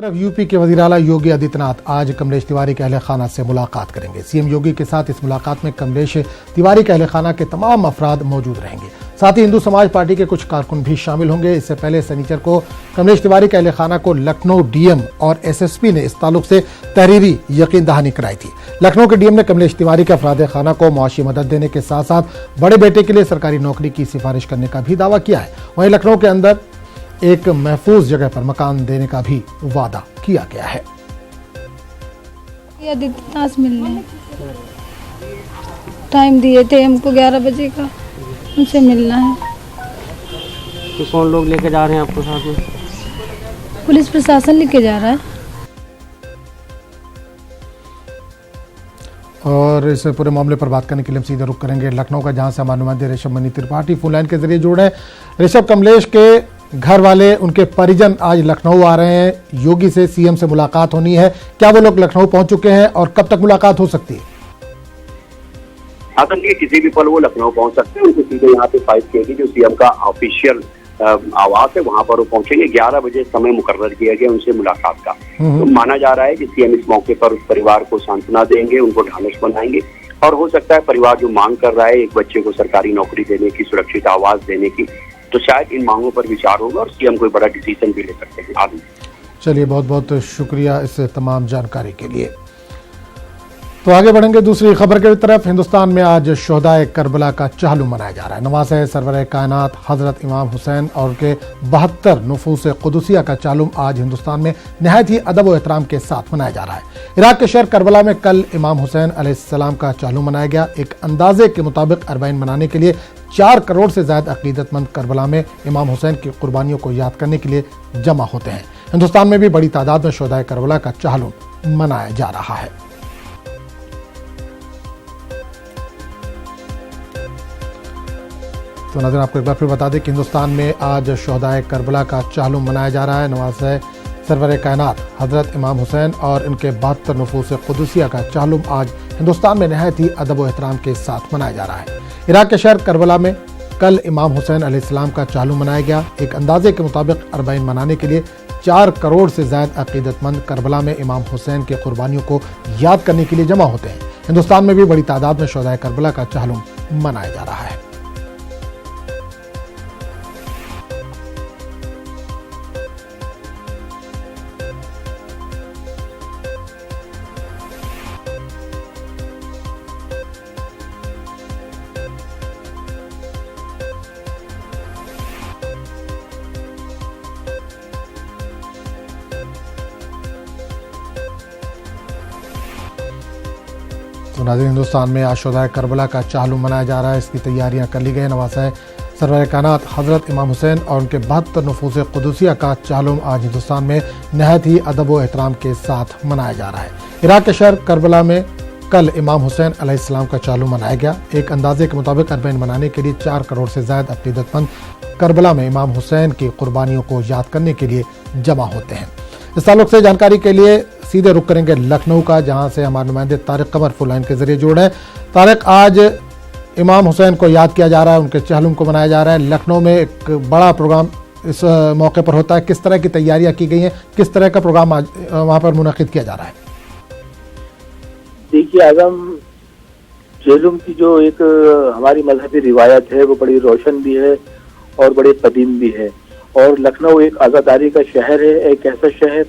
तरफ यूपी के वज़ीर आला योगी आदित्यनाथ आज कमलेश तिवारी के अहले खाना से मुलाकात करेंगे। सीएम योगी के साथ इस मुलाकात में कमलेश तिवारी के अहले खाना के तमाम अफराद मौजूद रहेंगे। साथ ही हिंदू समाज पार्टी के कुछ कारकुन भी शामिल होंगे। इससे पहले शनिचर को कमलेश तिवारी के अहले खाना को लखनऊ डीएम और एसएसपी ने इस ताल्लुक से तहरीरी यकीन दहानी कराई थी। लखनऊ के डीएम ने कमलेश तिवारी के अफराद खाना को मुआशी मदद देने के साथ साथ बड़े बेटे के लिए सरकारी नौकरी की सिफारिश करने का भी दावा किया है। वहीं लखनऊ के अंदर एक महफूज जगह पर मकान देने का भी वादा किया गया है। आदित्यनाथ मिलने टाइम दिए थे हमको 11 बजे का, उनसे मिलना है। तो कौन लोग लेके जा रहे हैं आपको साथ में? पुलिस प्रशासन लेके जा रहा है। और इस पूरे मामले पर बात करने के लिए हम सीधे रुख करेंगे लखनऊ का, जहां से हमारे नुमाइंदे Rishabh money Tripathi phone line के जरिए जुड़ रहे हैं। ऋषभ, कमलेश के घर वाले, उनके परिजन आज लखनऊ आ रहे हैं, योगी से सीएम से मुलाकात होनी है, क्या वो लोग लखनऊ पहुंच चुके हैं और कब तक मुलाकात हो सकती है? आतंकी किसी भी पल वो लखनऊ पहुंच सकते हैं। उनको सीधे यहाँ पे फाइट किएगी जो सीएम का ऑफिशियल आवास है, वहां पर वो पहुंचेंगे। 11 बजे समय मुकर्रर किया गया उनसे मुलाकात का। तो माना जा रहा है कि सीएम इस मौके पर उस परिवार को सांत्वना देंगे, उनको ढांढस बनाएंगे और हो सकता है परिवार जो मांग कर रहा है एक बच्चे को सरकारी नौकरी देने की, सुरक्षित आवास देने की, तो शायद इन मांगों पर विचार होगा और सीएम कोई बड़ा डिसीजन भी ले सकते हैं आगे। चलिए, बहुत बहुत शुक्रिया इस तमाम जानकारी के लिए। तो आगे बढ़ेंगे दूसरी खबर की तरफ। हिंदुस्तान में आज शुहदाए करबला का चाहलू मनाया जा रहा है। नवासे सरवर कायनात हजरत इमाम हुसैन और उनके 72 नुफूस कुदसिया का चालूम आज हिंदुस्तान में नहायत ही अदब व एहतराम के साथ मनाया जा रहा है। इराक के शहर करबला में कल इमाम हुसैन अलैहिस्सलाम का चालू मनाया गया। एक अंदाजे के मुताबिक अरबाइन मनाने के लिए 4 करोड़ से ज्यादा अकीदतमंद करबला में इमाम हुसैन की कुर्बानियों को याद करने के लिए जमा होते हैं। हिंदुस्तान में भी बड़ी तादाद में शुहदाए करबला का चालूम मनाया जा रहा है। तो नज़र आपको एक बार फिर बता दें कि हिंदुस्तान में आज शुहदाए करबला का चालूम मनाया जा रहा है। नवासे सरवर कायनात हजरत इमाम हुसैन और इनके 72 नुफूस कुदसिया का चालूम आज हिंदुस्तान में नहायत ही अदब व एहतराम के साथ मनाया जा रहा है। इराक के शहर करबला में कल इमाम हुसैन अलैहिस्सलाम का चालूम मनाया गया। एक अंदाजे के मुताबिक अरबाइन मनाने के लिए 4 करोड़ से ज्यादा अकीदतमंद करबला में इमाम हुसैन की कुर्बानियों को याद करने के लिए जमा होते हैं। हिंदुस्तान में भी बड़ी तादाद में शुहदाए करबला का चालूम मनाया जा रहा है। तो नाज़रीन, हिंदुस्तान में आज शुहदाए करबला का चालूम मनाया जा रहा है। इसकी तैयारियां कर ली गई। नवासे सरवर कायनात हजरत इमाम हुसैन और उनके 72 नुफूस कुदसिया का चालूम आज हिंदुस्तान में नहायत ही अदब व एहतराम के साथ मनाया जा रहा है। इराक के शहर करबला में कल इमाम हुसैन अलैहिस्सलाम का चालूम मनाया गया। एक अंदाजे के मुताबिक अरबाइन मनाने के लिए 4 करोड़ से ज्यादा अकीदतमंद करबला में इमाम हुसैन की कुर्बानियों को याद करने के लिए जमा होते हैं। इस ताल्लुक से जानकारी के लिए सीधे रुख करेंगे लखनऊ का, जहां से हमारे नुमाइंदे तारिक कमर फोन लाइन के जरिए जुड़ रहे हैं। तारिक, आज इमाम हुसैन को याद किया जा रहा है, उनके चालूम को मनाया जा रहा है। लखनऊ में एक बड़ा प्रोग्राम इस मौके पर होता है, किस तरह की तैयारियां की गई हैं, किस तरह का प्रोग्राम आज वहां पर मुनक्किद किया जा रहा है? देखिए, आजम चालूम की जो एक हमारी मजहबी रिवायत है वो बड़ी रोशन भी है और बड़ी कदीम भी है। और लखनऊ एक आज़ादारी का शहर है, एक ऐसा शहर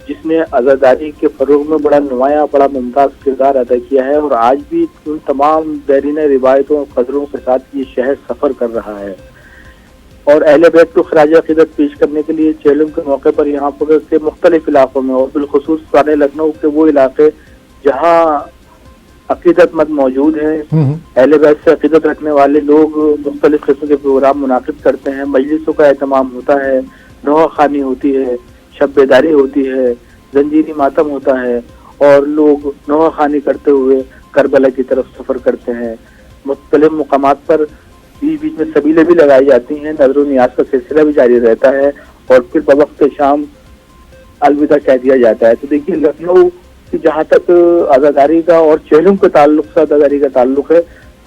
जिसने आज़ादारी के फरोग में बड़ा नुमाया, बड़ा मुमताज़ किरदार अदा किया है। और आज भी उन तमाम दैरीन रिवायतों और कदरों के साथ ये शहर सफ़र कर रहा है। और अहले बैत को खराज अक़ीदत पेश करने के लिए चालूम के मौके पर यहाँ पर के मुख्तलिफ इलाकों में और बिलखुसूस सारे लखनऊ के वो इलाके जहाँ अक़ीदतमंद मौजूद हैं, अहले बैत से अक़ीदत रखने वाले लोग मुख्तलिफ किस्म के प्रोग्राम मुनाकिद करते हैं। मजलिसों का एहतमाम होता है, नौहा खानी होती है, शब बेदारी होती है, जंजीरी मातम होता है और लोग नौहा खानी करते हुए करबला की तरफ सफ़र करते हैं। मुख्तलिफ मुकामात पर बीच बीच में सबीलें भी लगाई जाती हैं, नज़र नियाज का सिलसिला भी जारी रहता है और फिर बवक्त शाम अलविदा कह दिया जाता है। तो देखिए, लखनऊ की जहाँ तक आज़ादारी का और चालूम के ताल्लुक से आज़ादारी का ताल्लुक है,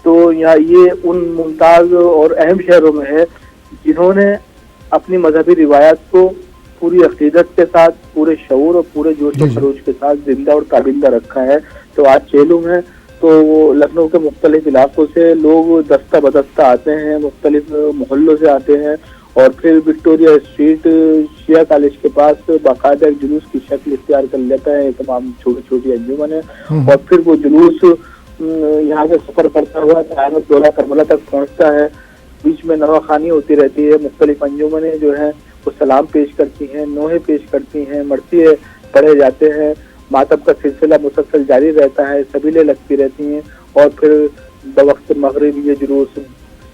तो यहाँ ये उन मुमताज़ और अहम शहरों में है जिन्होंने अपनी मजहबी रिवायत को पूरी अकीदत के साथ, पूरे शऊर और पूरे जोश जी, और जी। खरोश के साथ जिंदा और काबिंदा रखा है। तो आज चेलुम है, तो लखनऊ के मुख्तलिफ इलाकों से लोग दस्ता बदस्ता आते हैं, मुख्तलिफ मोहल्लों से आते हैं और फिर विक्टोरिया स्ट्रीट शिया कॉलेज के पास बाकायदा एक जुलूस की शक्ल इख्तियार कर लेता है। तमाम छोटी छोटी अंजुमन है और फिर वो जुलूस यहाँ से सफर करता हुआ क़यामत दौला करबला तक पहुँचता है। बीच में नवाखानी होती रहती है, मुख्तलिफ अंजुमनें जो हैं वो सलाम पेश करती हैं, नोहे पेश करती हैं, मरसिए पढ़े जाते हैं, मातम का सिलसिला मुसलसल जारी रहता है, सबीलें लगती रहती हैं और फिर बवक्त मगरिब ये जुलूस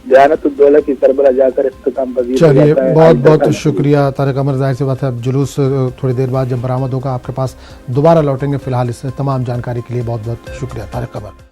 क़यामत-उद-दौला की करबला जाकर इख्तिताम पजीर हो चलिए, जाता है। बहुत बहुत शुक्रिया तारिक अमर। जाहिर सी बात है अब जुलूस थोड़ी देर बाद जब बरामद होगा आपके पास दोबारा लौटेंगे। फिलहाल इस तमाम जानकारी के लिए बहुत बहुत शुक्रिया तारिक अमर।